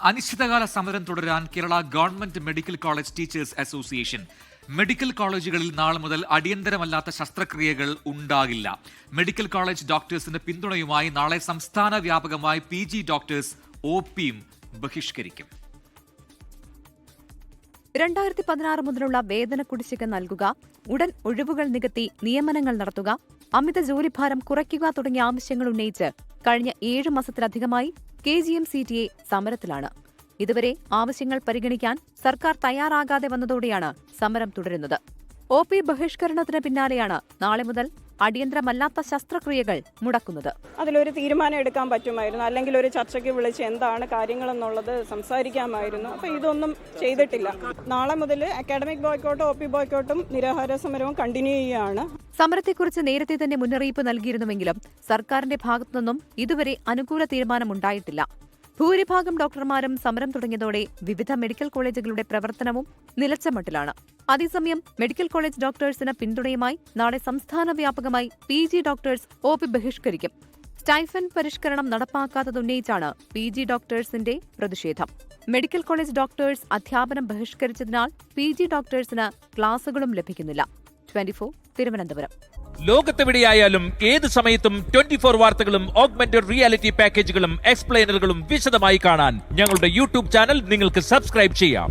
അനിശ്ചിതകാല സമരം തുടരാൻ Kerala government medical college teachers association. Medical കോളേജുകളിൽ നാളെ മുതൽ അടിയന്തരമല്ലാത്ത ശസ്ത്രക്രിയകൾ ഉണ്ടാകില്ല. മെഡിക്കൽ കോളേജ് ഡോക്ടേഴ്സിന്റെ പിന്തുണയുമായി നാളെ സംസ്ഥാന വ്യാപകമായി PG ഡോക്ടേഴ്സ് OPയും ബഹിഷ്കരിക്കും. 2016 മുതലുള്ള വേതന കുടിശ്ശിക നൽകുക, ഉടൻ ഒഴിവുകൾ നികത്തി നിയമനങ്ങൾ നടത്തുക, അമിത ജോലിഭാരം കുറയ്ക്കുക തുടങ്ങിയ ആവശ്യങ്ങൾ ഉന്നയിച്ച് കഴിഞ്ഞ 7 മാസത്തിലധികമായി KGM-CTA സമരത്തിലാണ്. ഇതുവരെ ആവശ്യങ്ങൾ പരിഗണിക്കാൻ സർക്കാർ തയ്യാറാകാതെ വന്നതോടെയാണ് സമരം തുടരുന്നത്. OP ബഹിഷ്കരണത്തിന് പിന്നാലെയാണ് നാളെ മുതൽ അടിയന്തരമല്ലാത്ത ശസ്ത്രക്രിയകൾ മുടക്കുന്നത്. അതിലൊരു തീരുമാനം എടുക്കാൻ പറ്റുമായിരുന്നു, അല്ലെങ്കിൽ ഒരു ചർച്ചയ്ക്ക് വിളിച്ച് എന്താണ് കാര്യങ്ങളെന്നുള്ളത് സംസാരിക്കാമായിരുന്നു. അപ്പോൾ ഇതൊന്നും ചെയ്തിട്ടില്ല. നാളെ മുതൽ അക്കാഡമിക് ബോയ്ക്കോട്ടും OP ബോയ്ക്കോട്ടും നിരാഹാര സമരവും കണ്ടിന്യൂ ചെയ്യുകയാണ്. സമരത്തെക്കുറിച്ച് നേരത്തെ തന്നെ മുന്നറിയിപ്പ് നൽകിയിരുന്നുവെങ്കിലും സർക്കാരിന്റെ ഭാഗത്തുനിന്നും ഇതുവരെ അനുകൂല തീരുമാനമുണ്ടായിട്ടില്ല. ഭൂരിഭാഗം ഡോക്ടർമാരും സമരം തുടങ്ങിയതോടെ വിവിധ മെഡിക്കൽ കോളേജുകളുടെ പ്രവർത്തനവും നിലച്ച മട്ടിലാണ്. അതേസമയം മെഡിക്കൽ കോളേജ് ഡോക്ടേഴ്സിന് പിന്തുണയുമായി നാളെ സംസ്ഥാന വ്യാപകമായി PG ഡോക്ടേഴ്സ് OP ബഹിഷ്കരിക്കും. സ്റ്റൈഫൻ പരിഷ്കരണം നടപ്പാക്കാത്തതുന്നയിച്ചാണ് PG ഡോക്ടേഴ്സിന്റെ പ്രതിഷേധം. മെഡിക്കൽ കോളേജ് ഡോക്ടേഴ്സ് അധ്യാപനം ബഹിഷ്കരിച്ചതിനാൽ PG ഡോക്ടേഴ്സിന് ക്ലാസുകളും ലഭിക്കുന്നില്ല. 24 തിരുവനന്തപുരം. ലോകത്തെവിടെയായാലും ഏത് സമയത്തും 24 വാർത്തകളും ഓഗ്മെന്റഡ് റിയാലിറ്റി പാക്കേജുകളും എക്സ്പ്ലെയിനറുകളും വിശദമായി കാണാൻ ഞങ്ങളുടെ YouTube ചാനൽ നിങ്ങൾക്ക് സബ്സ്ക്രൈബ് ചെയ്യാം.